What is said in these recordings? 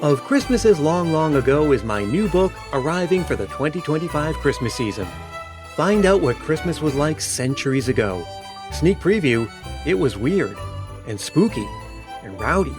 Of Christmases Long, Long Ago is my new book arriving for the 2025 Christmas season. Find out what Christmas was like centuries ago. Sneak preview, it was weird and spooky and rowdy,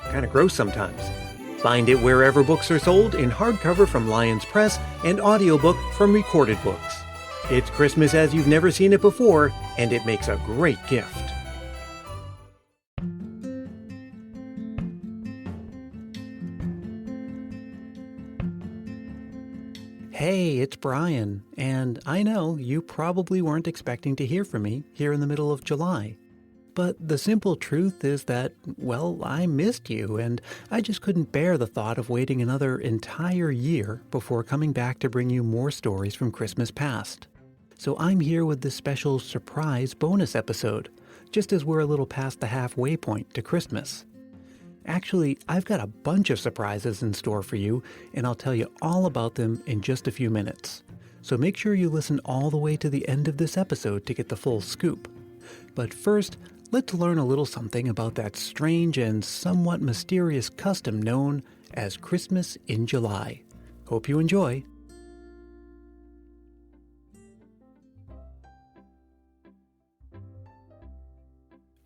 kind of gross sometimes. Find it wherever books are sold in hardcover from Lions Press and audiobook from Recorded Books. It's Christmas as you've never seen it before, and it makes a great gift. Hey, it's Brian, and I know you probably weren't expecting to hear from me here in the middle of July. But the simple truth is that, well, I missed you, and I just couldn't bear the thought of waiting another entire year before coming back to bring you more stories from Christmas past. So I'm here with this special surprise bonus episode, just as we're a little past the halfway point to Christmas. Actually, I've got a bunch of surprises in store for you, and I'll tell you all about them in just a few minutes. So make sure you listen all the way to the end of this episode to get the full scoop. But first, let's learn a little something about that strange and somewhat mysterious custom known as Christmas in July. Hope you enjoy.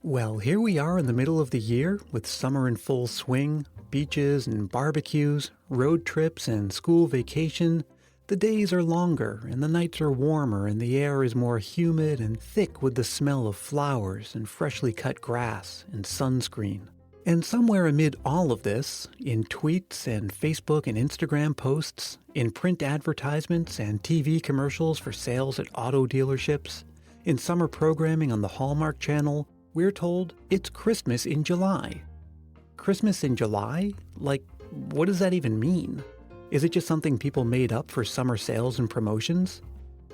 Well, here we are in the middle of the year with summer in full swing, beaches and barbecues, road trips and school vacation. The days are longer and the nights are warmer and the air is more humid and thick with the smell of flowers and freshly cut grass and sunscreen. And somewhere amid all of this, in tweets and Facebook and Instagram posts, in print advertisements and TV commercials for sales at auto dealerships, in summer programming on the Hallmark Channel, we're told it's Christmas in July. Christmas in July? Like, what does that even mean? Is it just something people made up for summer sales and promotions?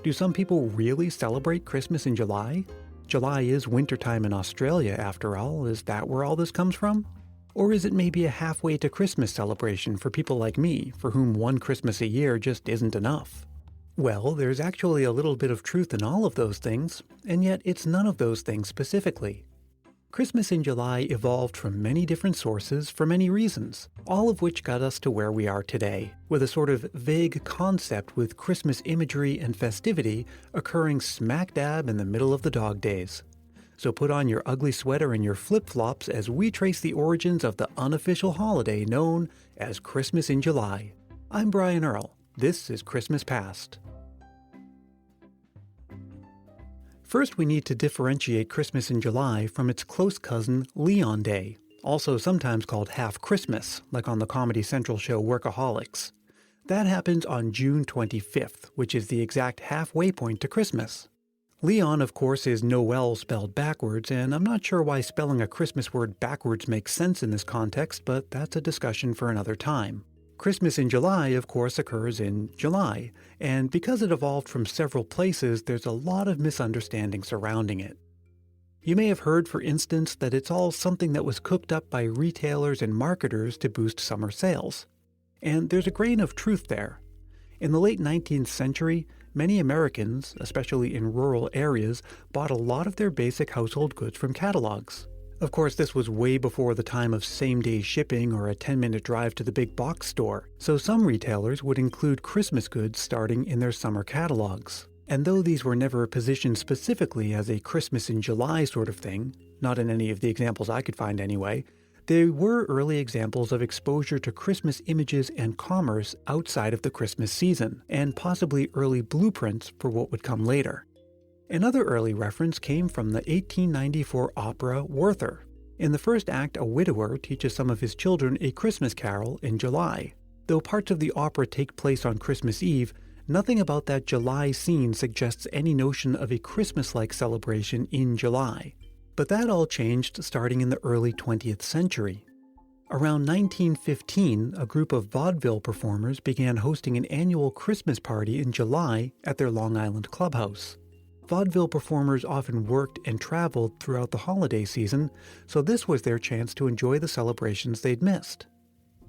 Do some people really celebrate Christmas in July? July is wintertime in Australia, after all. Is that where all this comes from? Or is it maybe a halfway to Christmas celebration for people like me, for whom one Christmas a year just isn't enough? Well, there's actually a little bit of truth in all of those things, and yet it's none of those things specifically. Christmas in July evolved from many different sources for many reasons, all of which got us to where we are today, with a sort of vague concept with Christmas imagery and festivity occurring smack dab in the middle of the dog days. So put on your ugly sweater and your flip-flops as we trace the origins of the unofficial holiday known as Christmas in July. I'm Brian Earl. This is Christmas Past. First, we need to differentiate Christmas in July from its close cousin, Leon Day, also sometimes called Half Christmas, like on the Comedy Central show Workaholics. That happens on June 25th, which is the exact halfway point to Christmas. Leon, of course, is Noel spelled backwards, and I'm not sure why spelling a Christmas word backwards makes sense in this context, but that's a discussion for another time. Christmas in July, of course, occurs in July, and because it evolved from several places, there's a lot of misunderstanding surrounding it. You may have heard, for instance, that it's all something that was cooked up by retailers and marketers to boost summer sales. And there's a grain of truth there. In the late 19th century, many Americans, especially in rural areas, bought a lot of their basic household goods from catalogs. Of course, this was way before the time of same-day shipping or a 10-minute drive to the big box store, so some retailers would include Christmas goods starting in their summer catalogs. And though these were never positioned specifically as a Christmas in July sort of thing, not in any of the examples I could find anyway, they were early examples of exposure to Christmas images and commerce outside of the Christmas season, and possibly early blueprints for what would come later. Another early reference came from the 1894 opera Werther. In the first act, a widower teaches some of his children a Christmas carol in July. Though parts of the opera take place on Christmas Eve, nothing about that July scene suggests any notion of a Christmas-like celebration in July. But that all changed starting in the early 20th century. Around 1915, a group of vaudeville performers began hosting an annual Christmas party in July at their Long Island clubhouse. Vaudeville performers often worked and traveled throughout the holiday season, so this was their chance to enjoy the celebrations they'd missed.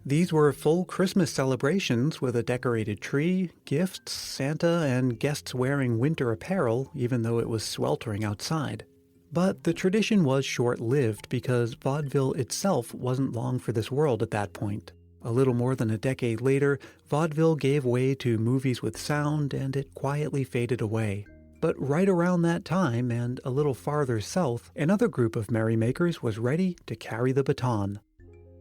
These were full Christmas celebrations with a decorated tree, gifts, Santa, and guests wearing winter apparel, even though it was sweltering outside. But the tradition was short-lived because vaudeville itself wasn't long for this world at that point. A little more than a decade later, vaudeville gave way to movies with sound, and it quietly faded away. But right around that time, and a little farther south, another group of merrymakers was ready to carry the baton.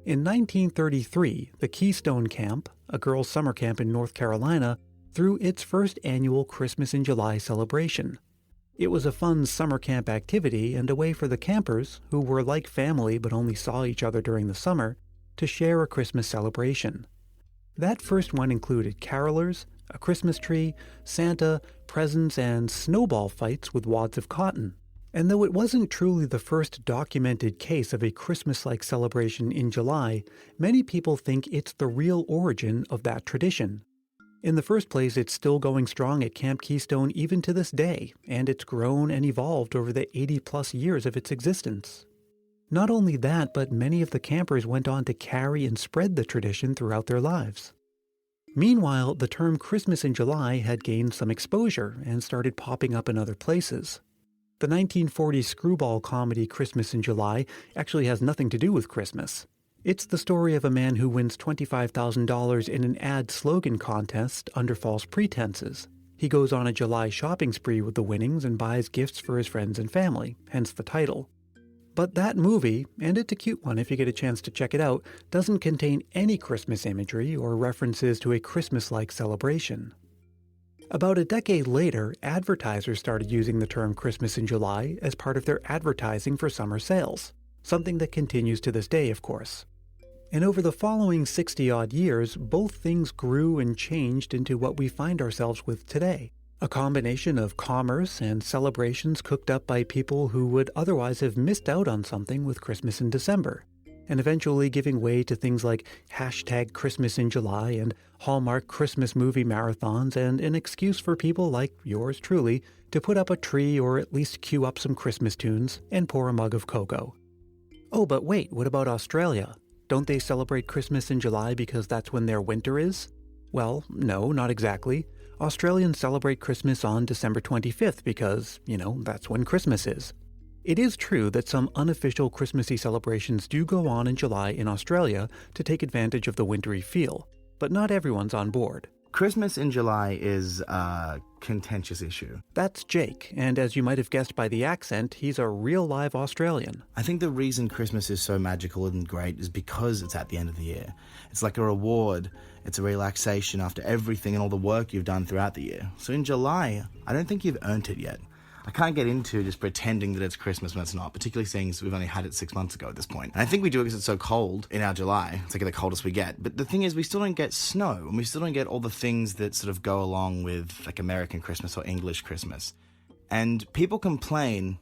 In 1933, the Keystone Camp, a girls' summer camp in North Carolina, threw its first annual Christmas in July celebration. It was a fun summer camp activity and a way for the campers, who were like family but only saw each other during the summer, to share a Christmas celebration. That first one included carolers, a Christmas tree, Santa, presents, and snowball fights with wads of cotton. And though it wasn't truly the first documented case of a Christmas-like celebration in July, many people think it's the real origin of that tradition. In the first place, it's still going strong at Camp Keystone even to this day, and it's grown and evolved over the 80-plus years of its existence. Not only that, but many of the campers went on to carry and spread the tradition throughout their lives. Meanwhile, the term Christmas in July had gained some exposure and started popping up in other places. The 1940s screwball comedy Christmas in July actually has nothing to do with Christmas. It's the story of a man who wins $25,000 in an ad slogan contest under false pretenses. He goes on a July shopping spree with the winnings and buys gifts for his friends and family, hence the title. But that movie, and it's a cute one if you get a chance to check it out, doesn't contain any Christmas imagery or references to a Christmas-like celebration. About a decade later, advertisers started using the term Christmas in July as part of their advertising for summer sales, something that continues to this day, of course. And over the following 60-odd years, both things grew and changed into what we find ourselves with today. A combination of commerce and celebrations cooked up by people who would otherwise have missed out on something with Christmas in December, and eventually giving way to things like hashtag Christmas in July and Hallmark Christmas movie marathons, and an excuse for people like yours truly to put up a tree or at least cue up some Christmas tunes and pour a mug of cocoa. Oh, but wait, what about Australia? Don't they celebrate Christmas in July because that's when their winter is? Well, no, not exactly. Australians celebrate Christmas on December 25th because, that's when Christmas is. It is true that some unofficial Christmassy celebrations do go on in July in Australia to take advantage of the wintry feel, but not everyone's on board. Christmas in July is a contentious issue. That's Jake, and as you might have guessed by the accent, he's a real live Australian. I think the reason Christmas is so magical and great is because it's at the end of the year. It's like a reward, it's a relaxation after everything and all the work you've done throughout the year. So in July, I don't think you've earned it yet. I can't get into just pretending that it's Christmas when it's not, particularly seeing we've only had it 6 months ago at this point. And I think we do it because it's so cold in our July. It's like the coldest we get. But the thing is, we still don't get snow, and we still don't get all the things that sort of go along with like American Christmas or English Christmas. And people complain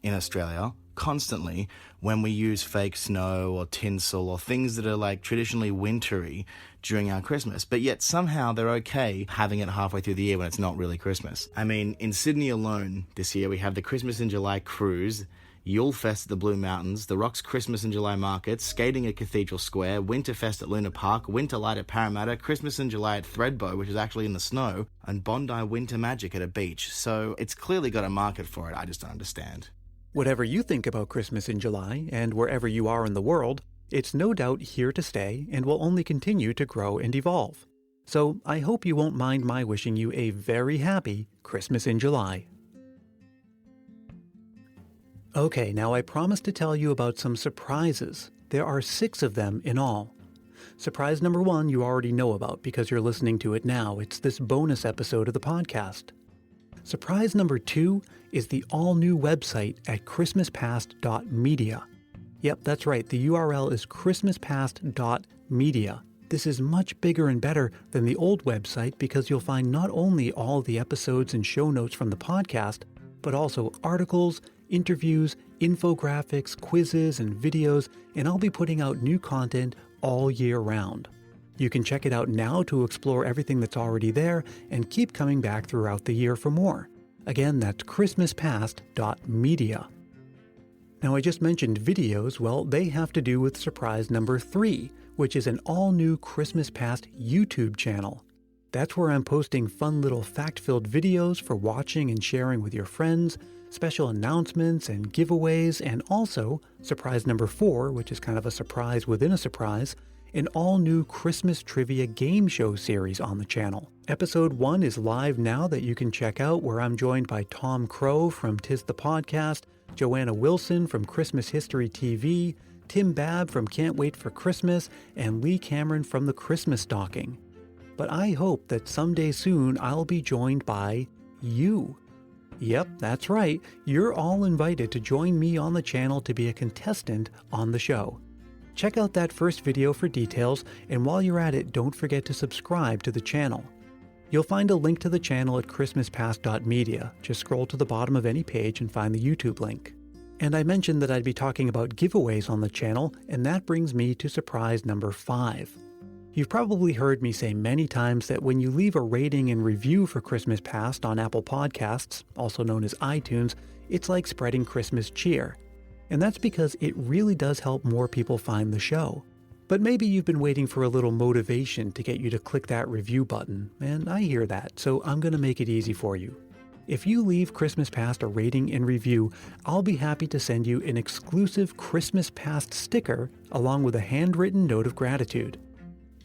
in Australia constantly when we use fake snow or tinsel or things that are like traditionally wintry during our Christmas, but yet somehow they're okay having it halfway through the year when it's not really Christmas. I mean, in Sydney alone this year we have the Christmas in July cruise, Yule Fest at the Blue Mountains, the Rocks Christmas in July market, skating at Cathedral Square, Winterfest at Luna Park, Winter Light at Parramatta, Christmas in July at Thredbo, which is actually in the snow, and Bondi Winter Magic at a beach. So it's clearly got a market for it, I just don't understand. Whatever you think about Christmas in July, and wherever you are in the world, it's no doubt here to stay and will only continue to grow and evolve. So I hope you won't mind my wishing you a very happy Christmas in July. Okay, now I promised to tell you about some surprises. There are 6 of them in all. Surprise number 1 you already know about because you're listening to it now. It's this bonus episode of the podcast. Surprise number 2 is the all-new website at christmaspast.media. Yep, that's right, the URL is christmaspast.media. This is much bigger and better than the old website because you'll find not only all the episodes and show notes from the podcast, but also articles, interviews, infographics, quizzes, and videos, and I'll be putting out new content all year round. You can check it out now to explore everything that's already there and keep coming back throughout the year for more. Again, that's christmaspast.media. Now, I just mentioned videos. Well, they have to do with surprise number 3, which is an all-new Christmas Past YouTube channel. That's where I'm posting fun little fact-filled videos for watching and sharing with your friends, special announcements and giveaways, and also surprise number 4, which is kind of a surprise within a surprise, an all-new Christmas trivia game show series on the channel. Episode 1 is live now that you can check out, where I'm joined by Tom Crow from 'Tis the Podcast, Joanna Wilson from Christmas History TV, Tim Babb from Can't Wait for Christmas, and Lee Cameron from The Christmas Stocking. But I hope that someday soon I'll be joined by you. Yep, that's right. You're all invited to join me on the channel to be a contestant on the show. Check out that first video for details, and while you're at it, don't forget to subscribe to the channel. You'll find a link to the channel at christmaspast.media. Just scroll to the bottom of any page and find the YouTube link. And I mentioned that I'd be talking about giveaways on the channel, and that brings me to surprise number 5. You've probably heard me say many times that when you leave a rating and review for Christmas Past on Apple Podcasts, also known as iTunes, it's like spreading Christmas cheer. And that's because it really does help more people find the show. But maybe you've been waiting for a little motivation to get you to click that review button, and I hear that, so I'm going to make it easy for you. If you leave Christmas Past a rating and review, I'll be happy to send you an exclusive Christmas Past sticker along with a handwritten note of gratitude.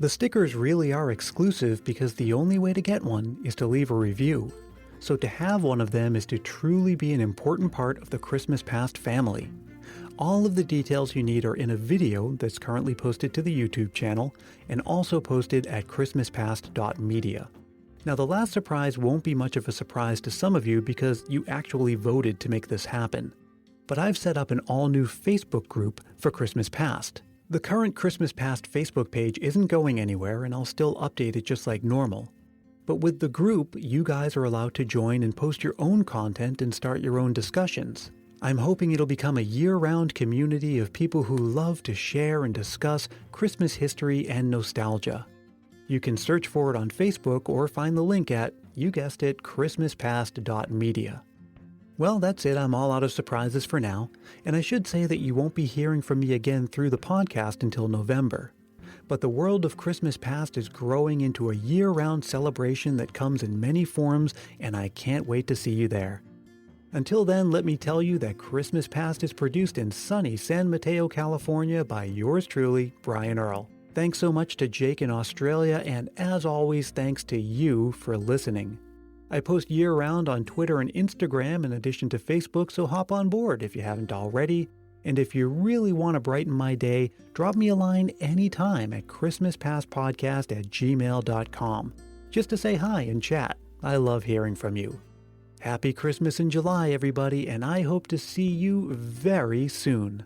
The stickers really are exclusive because the only way to get one is to leave a review. So to have one of them is to truly be an important part of the Christmas Past family. All of the details you need are in a video that's currently posted to the YouTube channel and also posted at christmaspast.media. Now, the last surprise won't be much of a surprise to some of you because you actually voted to make this happen. But I've set up an all-new Facebook group for Christmas Past. The current Christmas Past Facebook page isn't going anywhere, and I'll still update it just like normal. But with the group, you guys are allowed to join and post your own content and start your own discussions. I'm hoping it'll become a year-round community of people who love to share and discuss Christmas history and nostalgia. You can search for it on Facebook or find the link at, you guessed it, christmaspast.media. Well, that's it. I'm all out of surprises for now, and I should say that you won't be hearing from me again through the podcast until November. But the world of Christmas Past is growing into a year-round celebration that comes in many forms, and I can't wait to see you there. Until then, let me tell you that Christmas Past is produced in sunny San Mateo, California by yours truly, Brian Earl. Thanks so much to Jake in Australia, and as always, thanks to you for listening. I post year-round on Twitter and Instagram in addition to Facebook, so hop on board if you haven't already. And if you really want to brighten my day, drop me a line anytime at christmaspastpodcast@gmail.com. Just to say hi and chat. I love hearing from you. Happy Christmas in July, everybody, and I hope to see you very soon.